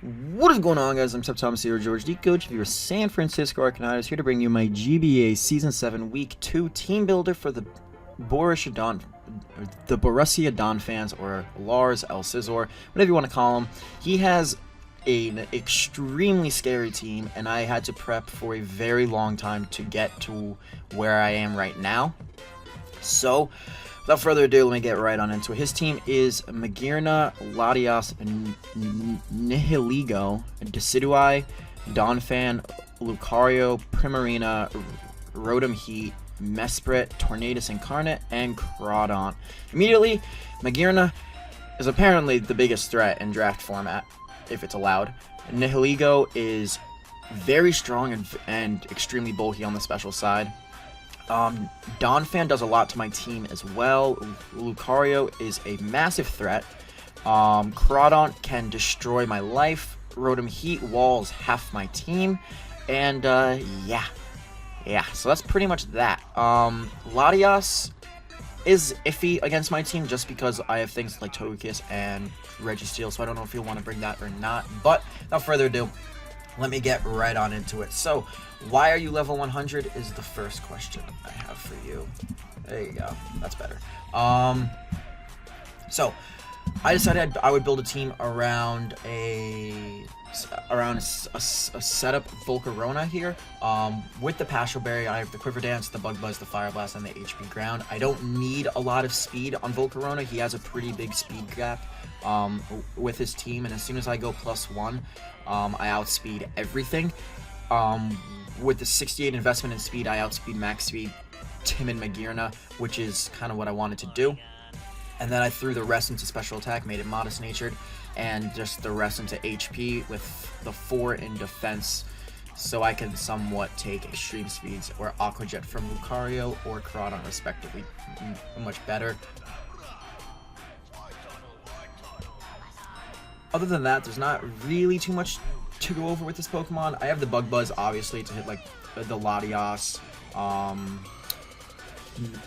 What is going on, guys? I'm SceptileMC, or George D, coach of your San Francisco Arcaniners, here to bring you my GBA Season 7 Week 2 team builder for the Borussia Donphans, or Lars El Scizor, whatever you want to call him. He has an extremely scary team, and I had to prep for a very long time to get to where I am right now. So, without further ado, let me get right on into it. His team is Magearna, Latias, Nihilego, Decidueye, Donphan, Lucario, Primarina, Rotom Heat, Mesprit, Tornadus Incarnate, and Crawdaunt. Immediately, Magearna is apparently the biggest threat in draft format, if it's allowed. Nihilego is very strong and extremely bulky on the special side. Donphan does a lot to my team as well. Lucario is a massive threat. Crawdaunt can destroy my life. Rotom Heat walls half my team. And, yeah, so that's pretty much that. Latias is iffy against my team just because I have things like Togekiss and Registeel, so I don't know if you'll want to bring that or not. But, without further ado, let me get right on into it. So, why are you level 100 is the first question I have for you. There you go. That's better. So, I decided I would build a team around a setup Volcarona here. With the Passion Berry, I have the Quiver Dance, the Bug Buzz, the Fire Blast, and the HP Ground. I don't need a lot of speed on Volcarona. He has a pretty big speed gap with his team, and as soon as I go +1, I outspeed everything. With the 68 investment in speed, I outspeed max speed Tim and Magearna, which is kind of what I wanted to do. And then I threw the rest into special attack, made it modest natured, and just the rest into HP with the 4 in defense, so I can somewhat take extreme speeds or Aqua Jet from Lucario or Crawdaunt respectively much better. Other than that, there's not really too much to go over with this Pokemon. I have the Bug Buzz, obviously, to hit like the Latias,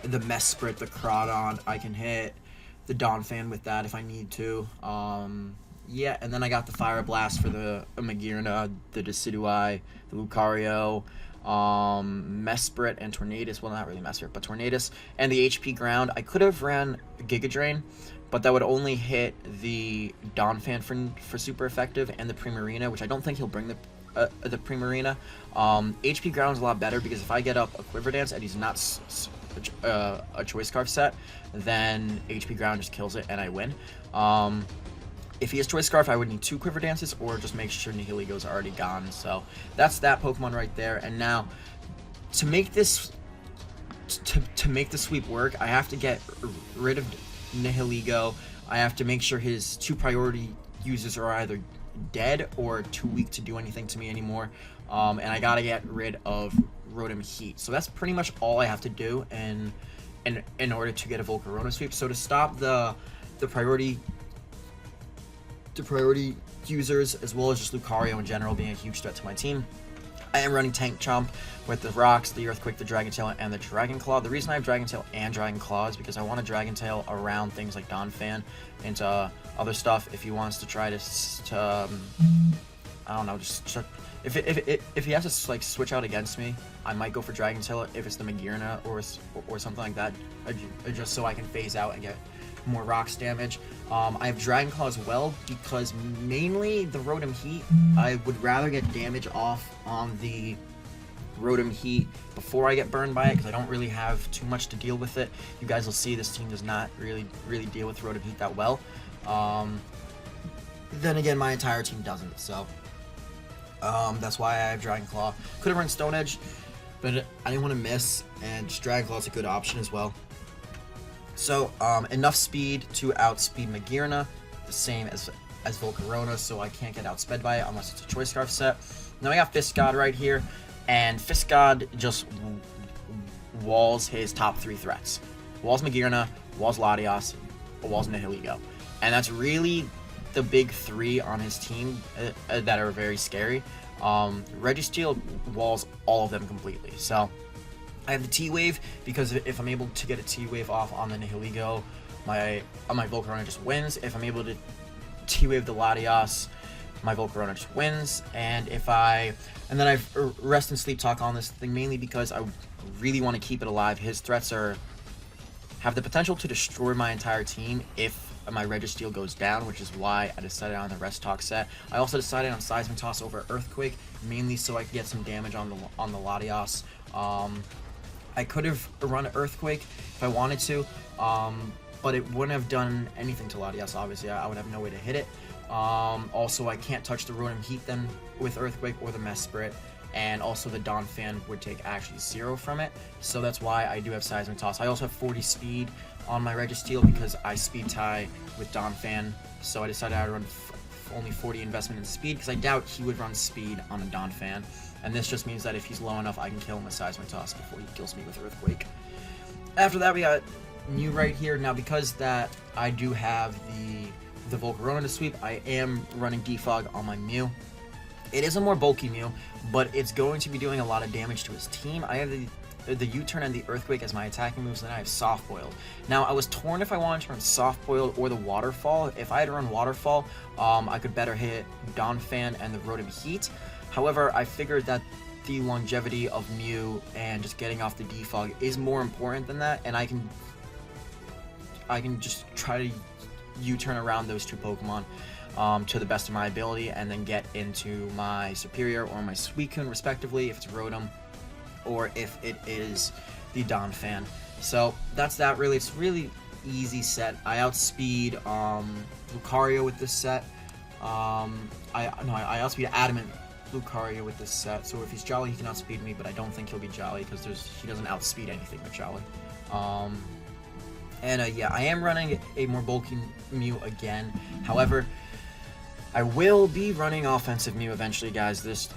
the Mesprit, the Crawdaunt. I can hit the Donphan with that if I need to. Yeah, and then I got the Fire Blast for the Magearna, the Decidueye, the Lucario, Mesprit, and Tornadus. Well, not really Mesprit, but Tornadus, and the HP Ground. I could have ran Giga Drain, but that would only hit the Donphan for super effective, and the Primarina, which I don't think he'll bring the Primarina. HP Ground's a lot better because if I get up a Quiver Dance and he's not a Choice Scarf set, then HP Ground just kills it and I win. If he has Choice Scarf, I would need 2 Quiver Dances or just make sure Nihilego's already gone. So that's that Pokemon right there. And now, to make this to make the sweep work, I have to get rid of Nihilego. I have to make sure his 2 priority users are either dead or too weak to do anything to me anymore. And I gotta get rid of Rotom Heat. So that's pretty much all I have to do in order to get a Volcarona sweep. So to stop the priority users, as well as just Lucario in general being a huge threat to my team, I am running Tank Chomp with the Rocks, the Earthquake, the Dragon Tail, and the Dragon Claw. The reason I have Dragon Tail and Dragon Claw is because I want a Dragon Tail around things like Donphan and other stuff if he wants to try to I don't know, just if he has to like switch out against me, I might go for Dragon Tail if it's the Magearna or something like that, just so I can phase out and get more Rocks damage. I have Dragon Claw as well because mainly the Rotom Heat, I would rather get damage off on the Rotom Heat before I get burned by it because I don't really have too much to deal with it. You guys will see this team does not really deal with Rotom Heat that well. Then again, my entire team doesn't, so that's why I have Dragon Claw. Could have run Stone Edge, but I didn't want to miss, and just Dragon Claw is a good option as well. So, enough speed to outspeed Magearna, the same as Volcarona, so I can't get outsped by it unless it's a Choice Scarf set. Now I got Fist God right here, and Fist God just walls his top 3 threats. Walls Magearna, walls Latias, walls Nihilego. And that's really the big 3 on his team that are very scary. Registeel walls all of them completely. So I have the T-Wave because if I'm able to get a T-Wave off on the Nihilego, my Volcarona just wins. If I'm able to T-Wave the Latias, my Volcarona just wins. And then I rest and sleep talk on this thing, mainly because I really want to keep it alive. His threats have the potential to destroy my entire team if my Registeel goes down, which is why I decided on the Rest Talk set. I also decided on Seismic Toss over Earthquake, mainly so I could get some damage on the Latias. I could have run Earthquake if I wanted to, but it wouldn't have done anything to Latias, obviously. I would have no way to hit it. Also, I can't touch the Rotom Heat then with Earthquake or the Mesprit, and also the Donphan would take actually 0 from it, so that's why I do have Seismic Toss. I also have 40 speed on my Registeel because I speed tie with Donphan, so I decided I'd run only 40 investment in speed because I doubt he would run speed on a Donphan, and this just means that if he's low enough, I can kill him with Seismic Toss before he kills me with Earthquake. After that, we got Mew right here. Now, because that I do have the Volcarona to sweep, I am running Defog on my Mew. It is a more bulky Mew, but it's going to be doing a lot of damage to his team. I have the U-turn and the Earthquake as my attacking moves, and then I have Soft Boiled. Now, I was torn if I wanted to run Soft Boiled or the Waterfall. If I had to run Waterfall, I could better hit Donphan and the Rotom Heat. However, I figured that the longevity of Mew and just getting off the defog is more important than that, and I can just try to U-turn around those two Pokemon to the best of my ability, and then get into my Serperior or my Suicune respectively if it's Rotom, or if it is the Donphan. So that's that. Really, it's really easy set. I outspeed Lucario with this set. I outspeed Adamant Lucario with this set. So if he's Jolly, he can outspeed me, but I don't think he'll be Jolly because he doesn't outspeed anything with Jolly. Yeah, I am running a more bulky Mew again. However, I will be running offensive Mew eventually, guys.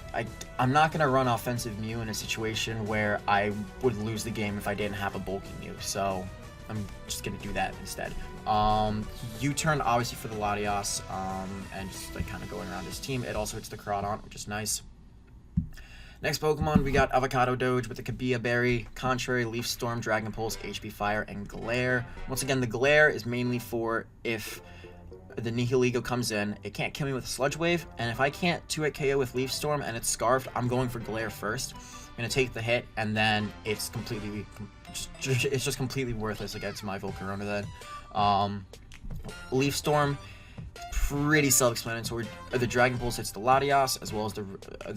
I'm not going to run offensive Mew in a situation where I would lose the game if I didn't have a bulky Mew, so I'm just going to do that instead. U-turn, obviously, for the Latias, and just like kind of going around his team. It also hits the Crawdaunt, which is nice. Next Pokemon, we got Avocado Doge with the Kabia Berry, Contrary, Leaf Storm, Dragon Pulse, HP Fire, and Glare. Once again, the Glare is mainly for if the Nihilego comes in, it can't kill me with a Sludge Wave, and if I can't 2-hit KO with Leaf Storm and it's Scarfed, I'm going for Glare first. I'm going to take the hit, and then it's just completely worthless against my Volcarona then. Leaf Storm, pretty self-explanatory. The Dragon Pulse hits the Latias, as well as the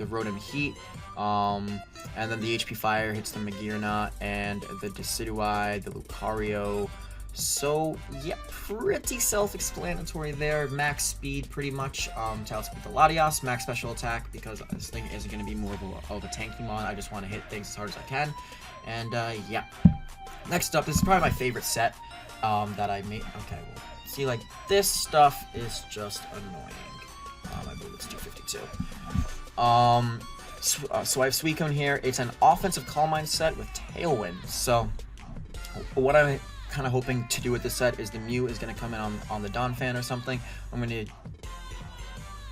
Rotom Heat, and then the HP Fire hits the Magearna, and the Decidueye, the Lucario. So, yeah, pretty self-explanatory there. Max speed, pretty much, to outspeed the Latias. Max special attack, because this thing isn't going to be more of a tanky mon. I just want to hit things as hard as I can. And, yeah. Next up, this is probably my favorite set that I made. Okay, well, see, like, this stuff is just annoying. I believe it's 252. So I have Suicune here. It's an offensive Calm Mind set with Tailwind. So, what I'm kind of hoping to do with this set is the Mew is going to come in on the Donphan or something. I'm going to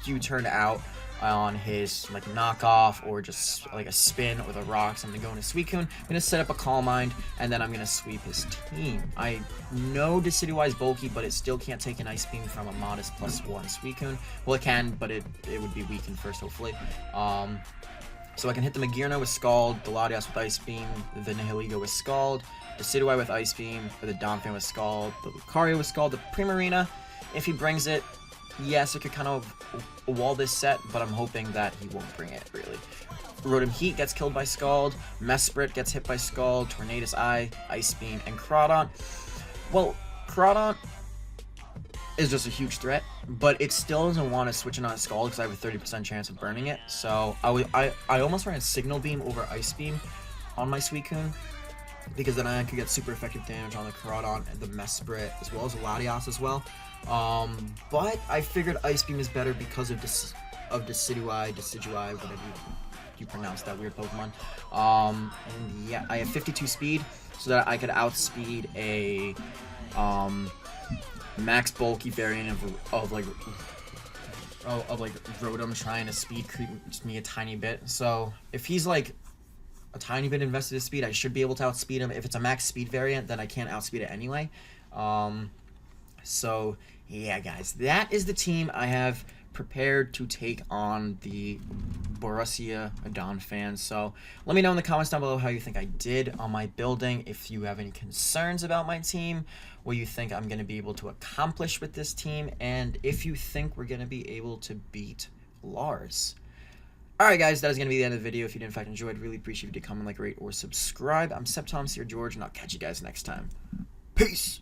U-turn out on his like knockoff or just like a spin or the rocks. I'm going to go into Suicune. I'm going to set up a Calm Mind, and then I'm going to sweep his team. I know Decidueye is bulky, but it still can't take an Ice Beam from a modest +1 Suicune. Well, it can, but it would be weakened first, hopefully. So I can hit the Magearna with Scald, the Latias with Ice Beam, the Nihilego with Scald, the Decidueye with Ice Beam, or the Donphan with Scald, the Lucario with Scald, the Primarina. If he brings it, yes, it could kind of wall this set, but I'm hoping that he won't bring it, really. Rotom Heat gets killed by Scald, Mesprit gets hit by Scald, Tornadus Eye, Ice Beam, and Crawdaunt. Well, Crawdaunt is just a huge threat, but it still doesn't want to switch it on Scald because I have a 30% chance of burning it. So I almost ran a Signal Beam over Ice Beam on my Suicune, because then I could get super effective damage on the Crawdaunt and the Mesprit, as well as the Latias as well. But I figured Ice Beam is better because of Decidueye, whatever you pronounce that weird Pokemon. And yeah, I have 52 speed, so that I could outspeed a max bulky variant of Rotom trying to speed creep me a tiny bit. So if he's like a tiny bit invested in speed, I should be able to outspeed him. If it's a max speed variant, then I can't outspeed it anyway. So yeah, guys, that is the team. I have prepared to take on the Borussia Donphan. So let me know in the comments down below how you think I did on my building. If you have any concerns about my team, what you think I'm going to be able to accomplish with this team, and if you think we're going to be able to beat Lars. Alright guys, that is going to be the end of the video. If you did in fact enjoyed, really appreciate if you did comment, like, rate, or subscribe. I'm SceptileMC or George, and I'll catch you guys next time. Peace!